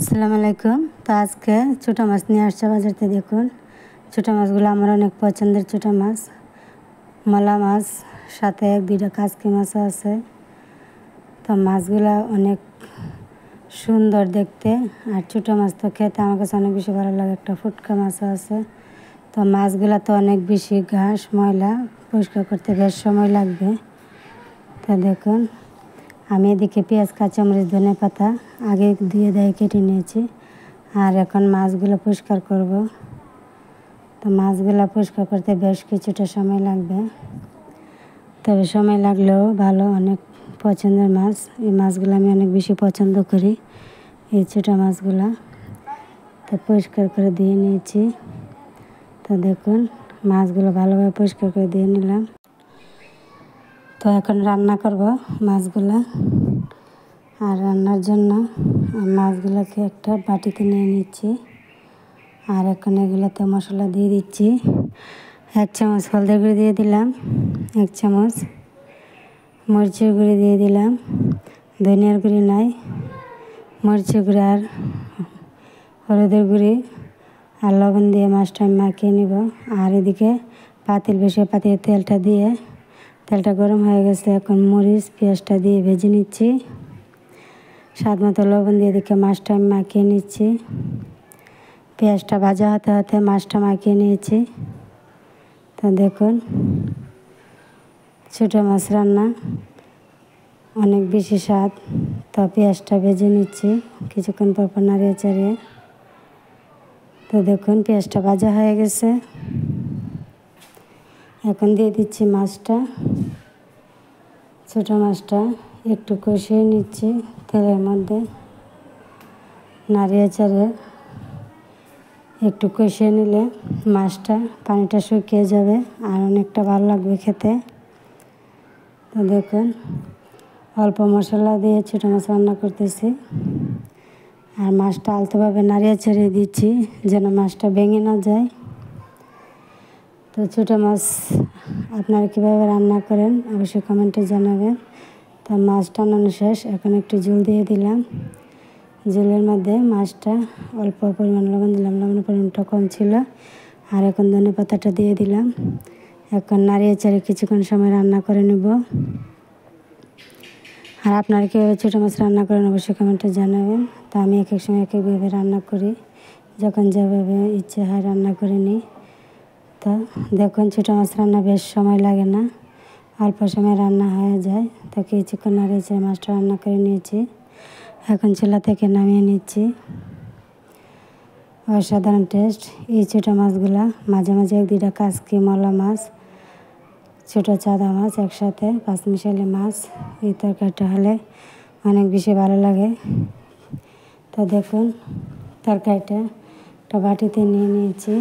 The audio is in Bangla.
আসসালামু আলাইকুম। তো আজকে ছোটো মাছ নিয়ে আসছে বাজারতে। দেখুন ছোটো মাছগুলো আমার অনেক পছন্দের ছোটো মাছ, মলা মাছ, সাথে 1-2টা কাজকি মাছও আছে। তো মাছগুলো অনেক সুন্দর দেখতে, আর ছোটো মাছ তো খেতে আমার কাছে অনেক বেশি ভালো লাগে। একটা ফুটকা মাছও আছে। তো মাছগুলো তো অনেক বেশি ঘাস ময়লা, পরিষ্কার করতে বেশ সময় লাগবে। তো দেখুন আমি এদিকে পেঁয়াজ, কাঁচামরিচ, ধনেপাতা আগে দিয়ে কেটে নিয়েছি, আর এখন মাছগুলো পরিষ্কার করব। তো মাছগুলো পরিষ্কার করতে বেশ কিছুটা সময় লাগবে, তবে সময় লাগলেও ভালো, অনেক পছন্দের মাছ। এই মাছগুলো আমি অনেক বেশি পছন্দ করি, এই ছোটো মাছগুলো। তো পরিষ্কার করে দিয়ে নিয়েছি। তো দেখুন মাছগুলো ভালোভাবে পরিষ্কার করে দিয়ে নিলাম। তো এখন রান্না করব মাছগুলো, আর রান্নার জন্য মাছগুলোকে একটা বাটিতে নিয়ে নিচ্ছি, আর এখন এগুলোতে মশলা দিয়ে দিচ্ছি। 1 চামচ হলদের গুঁড়ি দিয়ে দিলাম, 1 চামচ মরিচের গুঁড়ি দিয়ে দিলাম, ধনিয়ার গুঁড়ি নাই, মরিচের গুঁড়ি আর হলুদের গুঁড়ি আর লবণ দিয়ে মাছটা আমি মাখিয়ে নিব। আর এদিকে পাতিল বসে পাতিলে তেলটা গরম হয়ে গেছে। এখন মরিচ পেঁয়াজটা দিয়ে ভেজে নিচ্ছি। স্বাদ মতো লবণ দিয়ে এদিকে মাছটা আমি মাখিয়ে নিচ্ছি। পেঁয়াজটা ভাজা হতে হতে মাছটা মাখিয়ে নিয়েছি। তো দেখুন ছোটো মাছ রান্না অনেক বেশি স্বাদ। তো পেঁয়াজটা ভেজে নিচ্ছি কিছুক্ষণ পর নাড়িয়ে চাড়িয়ে। তো দেখুন পেঁয়াজটা ভাজা হয়ে গেছে। এখন দিয়ে দিচ্ছি মাছটা। ছোটো মাছটা একটু কষিয়ে নিচ্ছি তেলের মধ্যে, নাড়িয়ে চাড়িয়ে একটু কষিয়ে নিলে মাছটা পানিটা শুকিয়ে যাবে, আর অনেকটা ভালো লাগবে খেতে। তো দেখুন অল্প মশলা দিয়ে ছোটো মাছ রান্না করতেছি, আর মাছটা আলতোভাবে নাড়িয়ে চাড়িয়ে দিচ্ছি যেন মাছটা ভেঙে না যায়। তো ছোটো মাছ আপনারা কীভাবে রান্না করেন অবশ্যই কমেন্টে জানাবেন। তো মাছটা রান্নানো শেষ, এখন একটু ঝোল দিয়ে দিলাম। ঝোলের মধ্যে মাছটা অল্প পরিমাণ লবণ দিলাম, লবণের পরিমাণটা কম ছিল। আর এখন ধনেপাতাটা দিয়ে দিলাম। এখন নাড়িয়ে চাড়িয়ে কিছুক্ষণ সময় রান্না করে নেব। আর আপনারা কীভাবে ছোটো মাছ রান্না করেন অবশ্যই কমেন্টে জানাবেন। তো আমি এক এক সময় এক একভাবে রান্না করি, যখন যেভাবে ইচ্ছে হয় রান্না করে নিই। তো দেখুন ছোটো মাছ রান্না বেশ সময় লাগে না, অল্প সময় রান্না হয়ে যায়। তো কিছুক্ষণ নাড়িয়ে চাড়িয়ে মাছটা রান্না করে নিয়েছি। এখন চুলা থেকে নামিয়ে নিচ্ছি। অসাধারণ টেস্ট এই ছোটো মাছগুলা। মাঝে মাঝে 1-2টা কাজকি, মলা মাছ, ছোটো চাঁদা মাছ একসাথে 5 মিশালি মাছ, এই তরকারিটা হলে অনেক বেশি ভালো লাগে। তো দেখুন তরকারিটা একটা বাটিতে নিয়ে নিয়েছি।